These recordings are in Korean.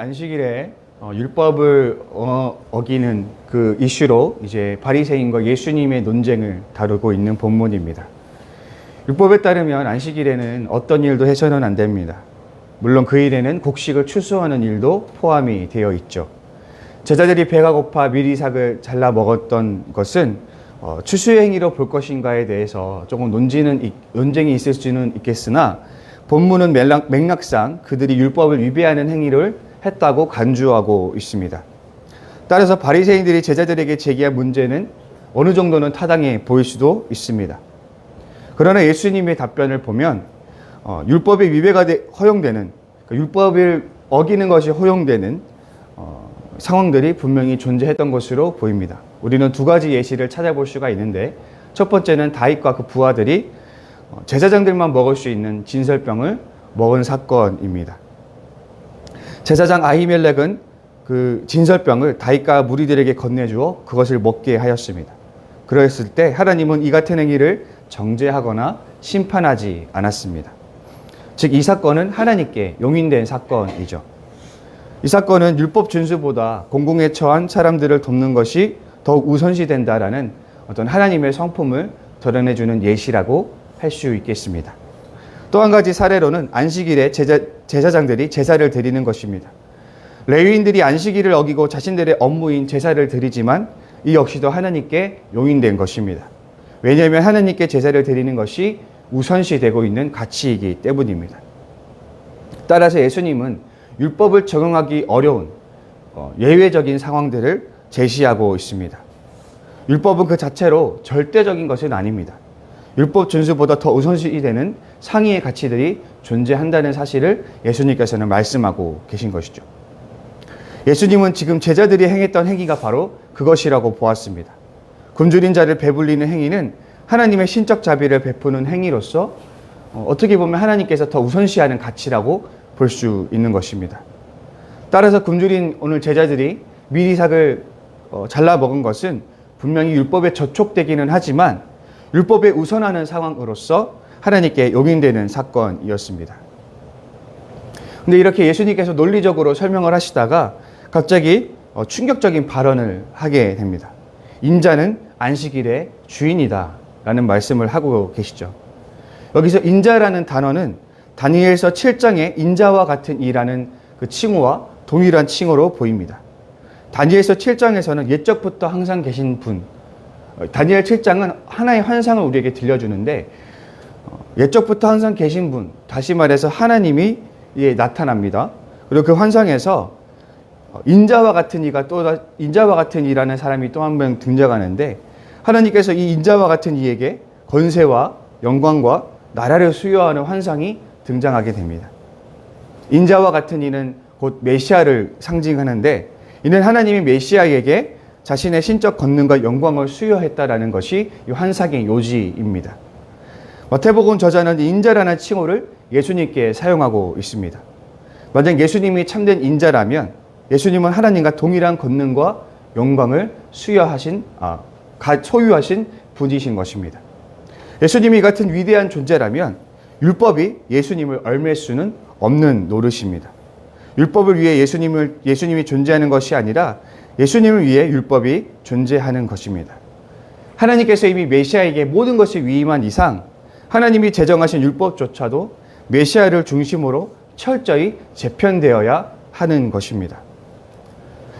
안식일에 율법을 어기는 그 이슈로 이제 바리새인과 예수님의 논쟁을 다루고 있는 본문입니다. 율법에 따르면 안식일에는 어떤 일도 해서는 안 됩니다. 물론 그 일에는 곡식을 추수하는 일도 포함이 되어 있죠. 제자들이 배가 고파 미리삭을 잘라 먹었던 것은 추수의 행위로 볼 것인가에 대해서 조금 논쟁이 있을 수는 있겠으나 본문은 맥락상 그들이 율법을 위배하는 행위를 했다고 간주하고 있습니다. 따라서 바리새인들이 제자들에게 제기한 문제는 어느 정도는 타당해 보일 수도 있습니다. 그러나 예수님의 답변을 보면 율법의 위배가 허용되는, 율법을 어기는 것이 허용되는 상황들이 분명히 존재했던 것으로 보입니다. 우리는 두 가지 예시를 찾아볼 수가 있는데, 첫 번째는 다윗과 그 부하들이 제사장들만 먹을 수 있는 진설병을 먹은 사건입니다. 제사장 아히멜렉은 그 진설병을 다윗과 무리들에게 건네주어 그것을 먹게 하였습니다. 그랬을 때 하나님은 이 같은 행위를 정죄하거나 심판하지 않았습니다. 즉, 이 사건은 하나님께 용인된 사건이죠. 이 사건은 율법 준수보다 공공에 처한 사람들을 돕는 것이 더욱 우선시된다라는 어떤 하나님의 성품을 드러내주는 예시라고 할 수 있겠습니다. 또 한 가지 사례로는 안식일에 제사장들이 제사를 드리는 것입니다. 레위인들이 안식일을 어기고 자신들의 업무인 제사를 드리지만 이 역시도 하나님께 용인된 것입니다. 왜냐하면 하나님께 제사를 드리는 것이 우선시되고 있는 가치이기 때문입니다. 따라서 예수님은 율법을 적용하기 어려운 예외적인 상황들을 제시하고 있습니다. 율법은 그 자체로 절대적인 것은 아닙니다. 율법 준수보다 더 우선시되는 상위의 가치들이 존재한다는 사실을 예수님께서는 말씀하고 계신 것이죠. 예수님은 지금 제자들이 행했던 행위가 바로 그것이라고 보았습니다. 굶주린 자를 배불리는 행위는 하나님의 신적 자비를 베푸는 행위로서 어떻게 보면 하나님께서 더 우선시하는 가치라고 볼 수 있는 것입니다. 따라서 굶주린 오늘 제자들이 미리삭을 잘라 먹은 것은 분명히 율법에 저촉되기는 하지만 율법에 우선하는 상황으로서 하나님께 용인되는 사건이었습니다. 근데 이렇게 예수님께서 논리적으로 설명을 하시다가 갑자기 충격적인 발언을 하게 됩니다. 인자는 안식일의 주인이다 라는 말씀을 하고 계시죠. 여기서 인자라는 단어는 다니엘서 7장의 인자와 같은 이라는 그 칭호와 동일한 칭호로 보입니다. 다니엘서 7장에서는 옛적부터 항상 계신 분, 다니엘 7장은 하나의 환상을 우리에게 들려주는데 옛적부터 항상 계신 분, 다시 말해서 하나님이 나타납니다. 그리고 그 환상에서 인자와 같은 이라는 사람이 또 한 명 등장하는데 하나님께서 이 인자와 같은 이에게 권세와 영광과 나라를 수여하는 환상이 등장하게 됩니다. 인자와 같은 이는 곧 메시아를 상징하는데 이는 하나님이 메시아에게 자신의 신적 권능과 영광을 수여했다라는 것이 이 환상의 요지입니다. 마태복음 저자는 인자라는 칭호를 예수님께 사용하고 있습니다. 만약 예수님이 참된 인자라면 예수님은 하나님과 동일한 권능과 영광을 소유하신 분이신 것입니다. 예수님이 같은 위대한 존재라면 율법이 예수님을 얽맬 수는 없는 노릇입니다. 율법을 위해 예수님이 존재하는 것이 아니라 예수님을 위해 율법이 존재하는 것입니다. 하나님께서 이미 메시아에게 모든 것을 위임한 이상 하나님이 제정하신 율법조차도 메시아를 중심으로 철저히 재편되어야 하는 것입니다.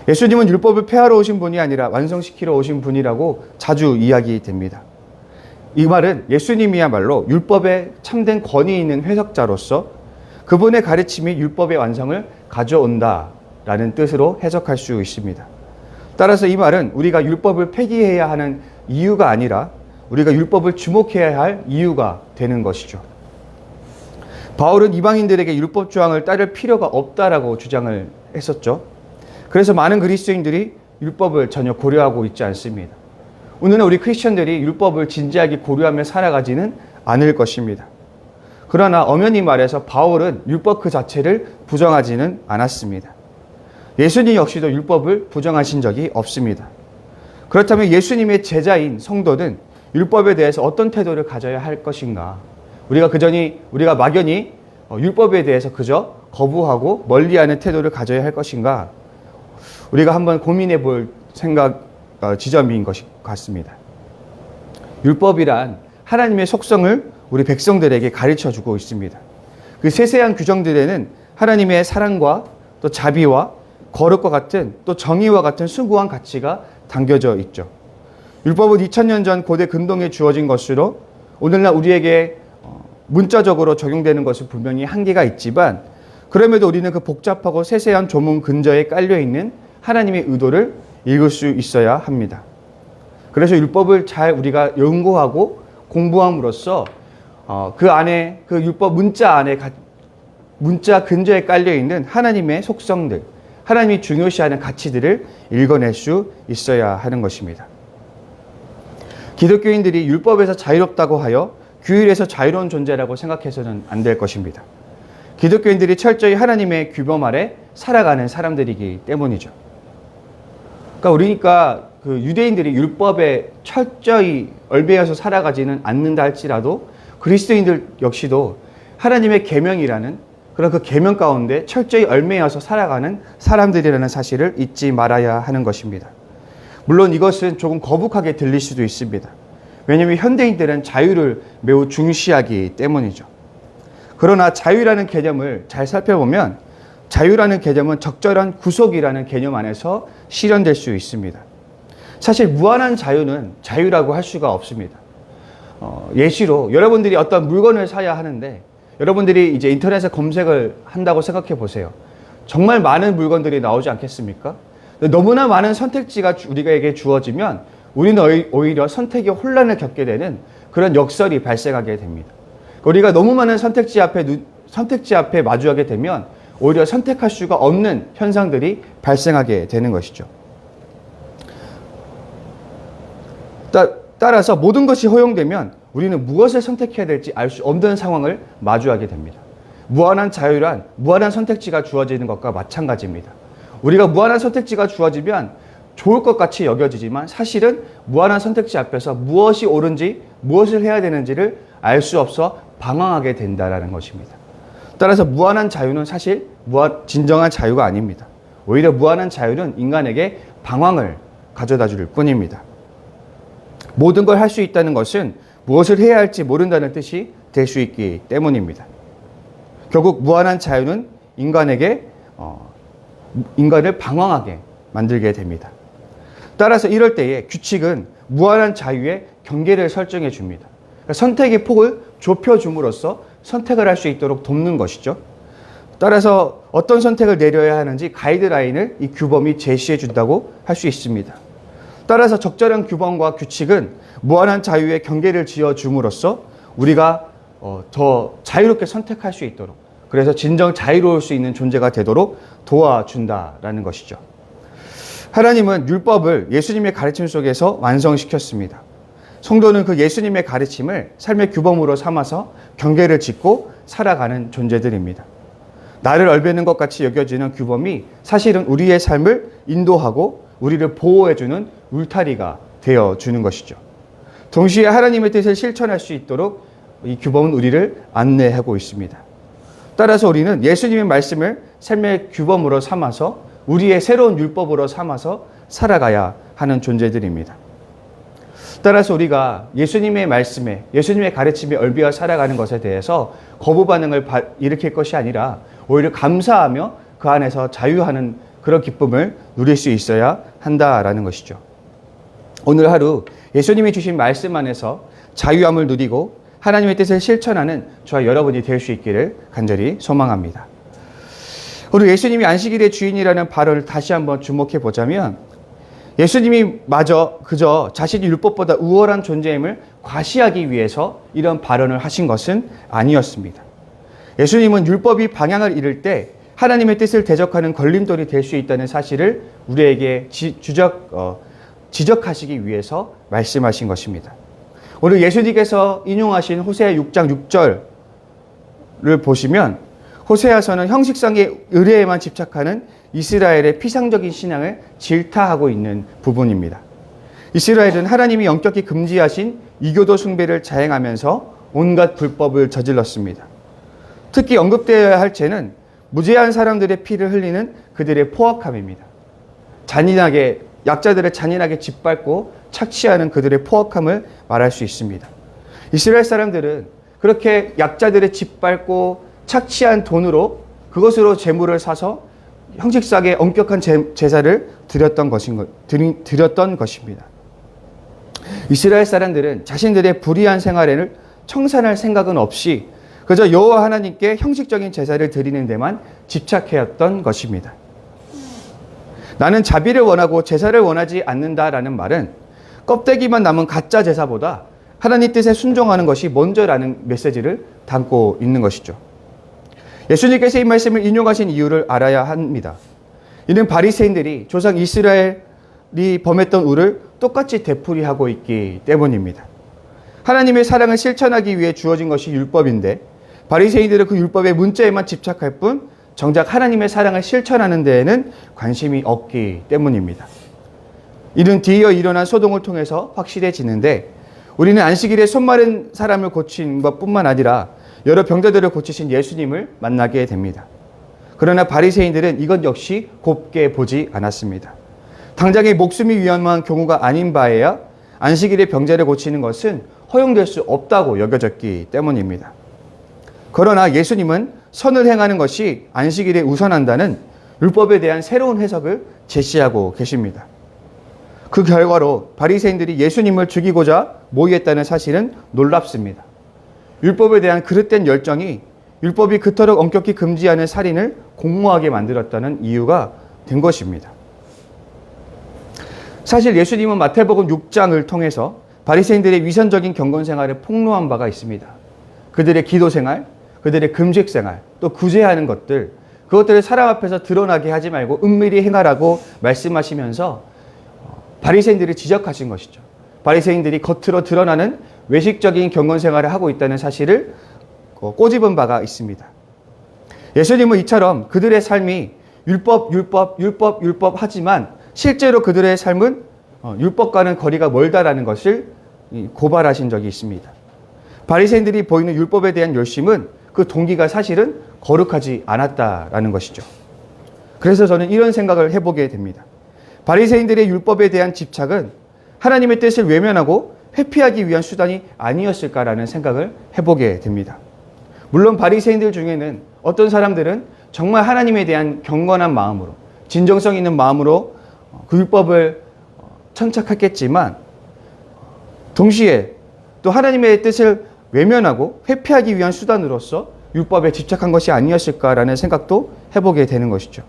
예수님은 율법을 폐하러 오신 분이 아니라 완성시키러 오신 분이라고 자주 이야기됩니다. 이 말은 예수님이야말로 율법에 참된 권위 있는 해석자로서 그분의 가르침이 율법의 완성을 가져온다라는 뜻으로 해석할 수 있습니다. 따라서 이 말은 우리가 율법을 폐기해야 하는 이유가 아니라 우리가 율법을 주목해야 할 이유가 되는 것이죠. 바울은 이방인들에게 율법 조항을 따를 필요가 없다라고 주장을 했었죠. 그래서 많은 그리스도인들이 율법을 전혀 고려하고 있지 않습니다. 오늘은 우리 크리스천들이 율법을 진지하게 고려하며 살아가지는 않을 것입니다. 그러나 엄연히 말해서 바울은 율법 그 자체를 부정하지는 않았습니다. 예수님 역시도 율법을 부정하신 적이 없습니다. 그렇다면 예수님의 제자인 성도는 율법에 대해서 어떤 태도를 가져야 할 것인가? 우리가 막연히 율법에 대해서 그저 거부하고 멀리하는 태도를 가져야 할 것인가? 우리가 한번 고민해 볼 지점인 것 같습니다. 율법이란 하나님의 속성을 우리 백성들에게 가르쳐 주고 있습니다. 그 세세한 규정들에는 하나님의 사랑과 또 자비와 거룩과 같은 또 정의와 같은 숭고한 가치가 담겨져 있죠. 율법은 2000년 전 고대 근동에 주어진 것으로 오늘날 우리에게 문자적으로 적용되는 것은 분명히 한계가 있지만 그럼에도 우리는 그 복잡하고 세세한 조문 근저에 깔려있는 하나님의 의도를 읽을 수 있어야 합니다. 그래서 율법을 잘 우리가 연구하고 공부함으로써 그 안에 그 율법 문자 근저에 깔려있는 하나님의 속성들, 하나님이 중요시하는 가치들을 읽어낼 수 있어야 하는 것입니다. 기독교인들이 율법에서 자유롭다고 하여 규율에서 자유로운 존재라고 생각해서는 안 될 것입니다. 기독교인들이 철저히 하나님의 규범 아래 살아가는 사람들이기 때문이죠. 그러니까 그 유대인들이 율법에 철저히 얽매여서 살아가지는 않는다 할지라도 그리스도인들 역시도 하나님의 계명이라는 그런 그 계명 가운데 철저히 얽매여서 살아가는 사람들이라는 사실을 잊지 말아야 하는 것입니다. 물론 이것은 조금 거북하게 들릴 수도 있습니다. 왜냐하면 현대인들은 자유를 매우 중시하기 때문이죠. 그러나 자유라는 개념을 잘 살펴보면 자유라는 개념은 적절한 구속이라는 개념 안에서 실현될 수 있습니다. 사실 무한한 자유는 자유라고 할 수가 없습니다. 예시로 여러분들이 어떤 물건을 사야 하는데 여러분들이 이제 인터넷에 검색을 한다고 생각해 보세요. 정말 많은 물건들이 나오지 않겠습니까? 너무나 많은 선택지가 우리에게 주어지면 우리는 오히려 선택의 혼란을 겪게 되는 그런 역설이 발생하게 됩니다. 우리가 너무 많은 선택지 앞에 마주하게 되면 오히려 선택할 수가 없는 현상들이 발생하게 되는 것이죠. 따라서 모든 것이 허용되면 우리는 무엇을 선택해야 될지 알 수 없는 상황을 마주하게 됩니다. 무한한 자유란 무한한 선택지가 주어지는 것과 마찬가지입니다. 우리가 무한한 선택지가 주어지면 좋을 것 같이 여겨지지만 사실은 무한한 선택지 앞에서 무엇이 옳은지 무엇을 해야 되는지를 알 수 없어 방황하게 된다는 것입니다. 따라서 무한한 자유는 사실 진정한 자유가 아닙니다. 오히려 무한한 자유는 인간에게 방황을 가져다 줄 뿐입니다. 모든 걸 할 수 있다는 것은 무엇을 해야 할지 모른다는 뜻이 될 수 있기 때문입니다. 결국 무한한 자유는 인간을 방황하게 만들게 됩니다. 따라서 이럴 때에 규칙은 무한한 자유의 경계를 설정해 줍니다. 그러니까 선택의 폭을 좁혀줌으로써 선택을 할 수 있도록 돕는 것이죠. 따라서 어떤 선택을 내려야 하는지 가이드라인을 이 규범이 제시해 준다고 할 수 있습니다. 따라서 적절한 규범과 규칙은 무한한 자유의 경계를 지어줌으로써 우리가 더 자유롭게 선택할 수 있도록 그래서 진정 자유로울 수 있는 존재가 되도록 도와준다라는 것이죠. 하나님은 율법을 예수님의 가르침 속에서 완성시켰습니다. 성도는 그 예수님의 가르침을 삶의 규범으로 삼아서 경계를 짓고 살아가는 존재들입니다. 나를 얼베는 것 같이 여겨지는 규범이 사실은 우리의 삶을 인도하고 우리를 보호해주는 울타리가 되어주는 것이죠. 동시에 하나님의 뜻을 실천할 수 있도록 이 규범은 우리를 안내하고 있습니다. 따라서 우리는 예수님의 말씀을 삶의 규범으로 삼아서 우리의 새로운 율법으로 삼아서 살아가야 하는 존재들입니다. 따라서 우리가 예수님의 말씀에 예수님의 가르침에 얽매여 살아가는 것에 대해서 거부 반응을 일으킬 것이 아니라 오히려 감사하며 그 안에서 자유하는 그런 기쁨을 누릴 수 있어야 한다라는 것이죠. 오늘 하루 예수님이 주신 말씀 안에서 자유함을 누리고 하나님의 뜻을 실천하는 저와 여러분이 될 수 있기를 간절히 소망합니다. 우리 예수님이 안식일의 주인이라는 발언을 다시 한번 주목해 보자면 예수님이 마저 그저 자신이 율법보다 우월한 존재임을 과시하기 위해서 이런 발언을 하신 것은 아니었습니다. 예수님은 율법이 방향을 잃을 때 하나님의 뜻을 대적하는 걸림돌이 될 수 있다는 사실을 우리에게 지적하시기 위해서 말씀하신 것입니다. 오늘 예수님께서 인용하신 호세아 6장 6절을 보시면 호세아서는 형식상의 의례에만 집착하는 이스라엘의 피상적인 신앙을 질타하고 있는 부분입니다. 이스라엘은 하나님이 영격히 금지하신 이교도 숭배를 자행하면서 온갖 불법을 저질렀습니다. 특히 언급되어야 할 죄는 무죄한 사람들의 피를 흘리는 그들의 포악함입니다. 잔인하게, 약자들을 잔인하게 짓밟고 착취하는 그들의 포악함을 말할 수 있습니다. 이스라엘 사람들은 그렇게 약자들을 짓밟고 착취한 돈으로 그것으로 재물을 사서 형식상의 엄격한 제사를 드렸던 것입니다. 이스라엘 사람들은 자신들의 불의한 생활을 청산할 생각은 없이 그저 여호와 하나님께 형식적인 제사를 드리는 데만 집착해왔던 것입니다. 나는 자비를 원하고 제사를 원하지 않는다라는 말은 껍데기만 남은 가짜 제사보다 하나님 뜻에 순종하는 것이 먼저라는 메시지를 담고 있는 것이죠. 예수님께서 이 말씀을 인용하신 이유를 알아야 합니다. 이는 바리새인들이 조상 이스라엘이 범했던 우를 똑같이 되풀이하고 있기 때문입니다. 하나님의 사랑을 실천하기 위해 주어진 것이 율법인데 바리새인들은 그 율법의 문자에만 집착할 뿐 정작 하나님의 사랑을 실천하는 데에는 관심이 없기 때문입니다. 이는 뒤이어 일어난 소동을 통해서 확실해지는데 우리는 안식일에 손 마른 사람을 고친 것뿐만 아니라 여러 병자들을 고치신 예수님을 만나게 됩니다. 그러나 바리새인들은 이것 역시 곱게 보지 않았습니다. 당장의 목숨이 위험한 경우가 아닌 바에야 안식일에 병자를 고치는 것은 허용될 수 없다고 여겨졌기 때문입니다. 그러나 예수님은 선을 행하는 것이 안식일에 우선한다는 율법에 대한 새로운 해석을 제시하고 계십니다. 그 결과로 바리새인들이 예수님을 죽이고자 모의했다는 사실은 놀랍습니다. 율법에 대한 그릇된 열정이 율법이 그토록 엄격히 금지하는 살인을 공모하게 만들었다는 이유가 된 것입니다. 사실 예수님은 마태복음 6장을 통해서 바리새인들의 위선적인 경건 생활을 폭로한 바가 있습니다. 그들의 기도 생활, 그들의 금식 생활, 또 구제하는 것들, 그것들을 사람 앞에서 드러나게 하지 말고 은밀히 행하라고 말씀하시면서 바리새인들을 지적하신 것이죠. 바리새인들이 겉으로 드러나는 외식적인 경건 생활을 하고 있다는 사실을 꼬집은 바가 있습니다. 예수님은 이처럼 그들의 삶이 율법 하지만 실제로 그들의 삶은 율법과는 거리가 멀다라는 것을 고발하신 적이 있습니다. 바리새인들이 보이는 율법에 대한 열심은 그 동기가 사실은 거룩하지 않았다라는 것이죠. 그래서 저는 이런 생각을 해보게 됩니다. 바리새인들의 율법에 대한 집착은 하나님의 뜻을 외면하고 회피하기 위한 수단이 아니었을까라는 생각을 해보게 됩니다. 물론 바리새인들 중에는 어떤 사람들은 정말 하나님에 대한 경건한 마음으로, 진정성 있는 마음으로 그 율법을 천착했겠지만 동시에 또 하나님의 뜻을 외면하고 회피하기 위한 수단으로서 율법에 집착한 것이 아니었을까라는 생각도 해보게 되는 것이죠.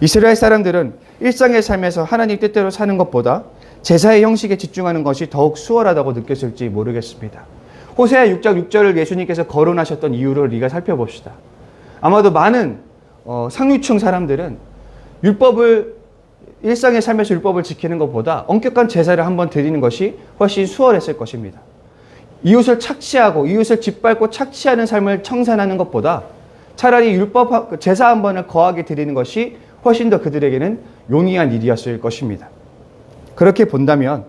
이스라엘 사람들은 일상의 삶에서 하나님 뜻대로 사는 것보다 제사의 형식에 집중하는 것이 더욱 수월하다고 느꼈을지 모르겠습니다. 호세아 6장 6절을 예수님께서 거론하셨던 이유를 우리가 살펴봅시다. 아마도 많은 상류층 사람들은 일상의 삶에서 율법을 지키는 것보다 엄격한 제사를 한번 드리는 것이 훨씬 수월했을 것입니다. 이웃을 착취하고 이웃을 짓밟고 착취하는 삶을 청산하는 것보다 차라리 제사 한 번을 거하게 드리는 것이 훨씬 더 그들에게는 용이한 일이었을 것입니다. 그렇게 본다면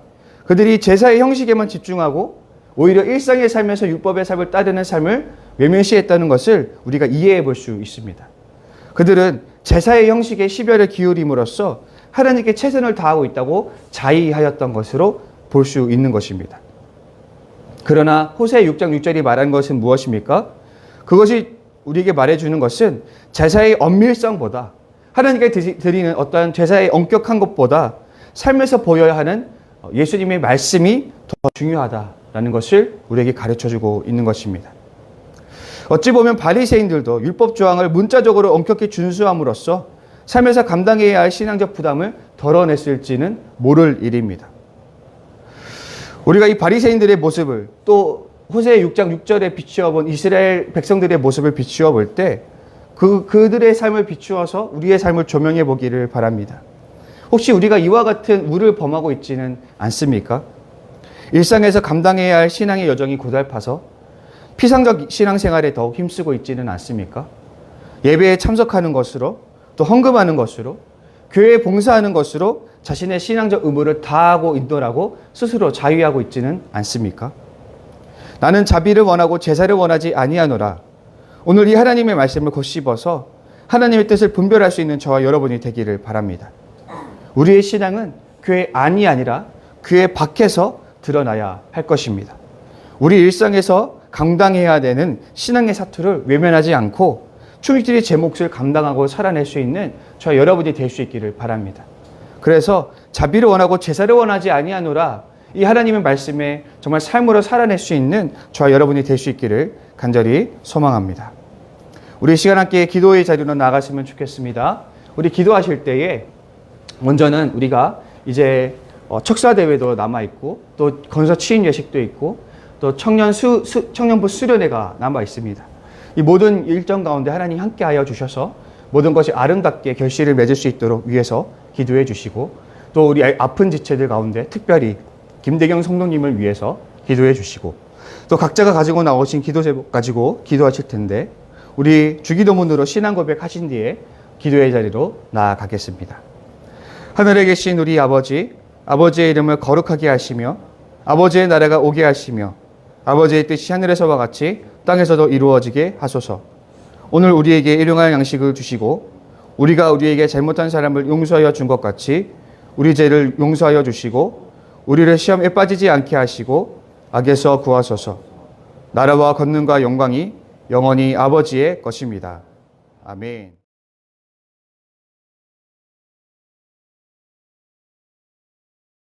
그들이 제사의 형식에만 집중하고 오히려 일상의 삶에서 율법의 삶을 따르는 삶을 외면시했다는 것을 우리가 이해해 볼 수 있습니다. 그들은 제사의 형식에 시별을 기울임으로써 하나님께 최선을 다하고 있다고 자의하였던 것으로 볼 수 있는 것입니다. 그러나 호세아 6장 6절이 말한 것은 무엇입니까? 그것이 우리에게 말해주는 것은 제사의 엄밀성보다 하나님께 드리는 어떠한 제사의 엄격한 것보다 삶에서 보여야 하는 예수님의 말씀이 더 중요하다라는 것을 우리에게 가르쳐주고 있는 것입니다. 어찌 보면 바리새인들도 율법 조항을 문자적으로 엄격히 준수함으로써 삶에서 감당해야 할 신앙적 부담을 덜어냈을지는 모를 일입니다. 우리가 이 바리새인들의 모습을 또 호세아 6장 6절에 비추어 본 이스라엘 백성들의 모습을 비추어 볼 때 그들의 삶을 비추어서 우리의 삶을 조명해 보기를 바랍니다. 혹시 우리가 이와 같은 우를 범하고 있지는 않습니까? 일상에서 감당해야 할 신앙의 여정이 고달파서 피상적 신앙생활에 더욱 힘쓰고 있지는 않습니까? 예배에 참석하는 것으로 또 헌금하는 것으로 교회에 봉사하는 것으로 자신의 신앙적 의무를 다하고 있노라고 스스로 자위하고 있지는 않습니까? 나는 자비를 원하고 제사를 원하지 아니하노라. 오늘 이 하나님의 말씀을 곱씹어서 하나님의 뜻을 분별할 수 있는 저와 여러분이 되기를 바랍니다. 우리의 신앙은 교회 안이 아니라 교회 밖에서 드러나야 할 것입니다. 우리 일상에서 감당해야 되는 신앙의 사투를 외면하지 않고 충실히 제 몫을 감당하고 살아낼 수 있는 저와 여러분이 될 수 있기를 바랍니다. 그래서 자비를 원하고 제사를 원하지 아니하노라, 이 하나님의 말씀에 정말 삶으로 살아낼 수 있는 저와 여러분이 될 수 있기를 간절히 소망합니다. 우리 시간 함께 기도의 자리로 나아갔으면 좋겠습니다. 우리 기도하실 때에 먼저는 우리가 이제 척사대회도 남아있고 또 건서 치인 예식도 있고 또 청년부 수련회가 남아있습니다. 이 모든 일정 가운데 하나님 함께하여 주셔서 모든 것이 아름답게 결실을 맺을 수 있도록 위해서 기도해 주시고, 또 우리 아픈 지체들 가운데 특별히 김대경 성도님을 위해서 기도해 주시고, 또 각자가 가지고 나오신 기도 제목 가지고 기도하실 텐데 우리 주기도문으로 신앙 고백하신 뒤에 기도의 자리로 나아가겠습니다. 하늘에 계신 우리 아버지, 아버지의 이름을 거룩하게 하시며 아버지의 나라가 오게 하시며 아버지의 뜻이 하늘에서와 같이 땅에서도 이루어지게 하소서. 오늘 우리에게 일용할 양식을 주시고 우리가 우리에게 잘못한 사람을 용서하여 준 것 같이 우리 죄를 용서하여 주시고 우리를 시험에 빠지지 않게 하시고 악에서 구하소서. 나라와 권능과 영광이 영원히 아버지의 것입니다. 아멘.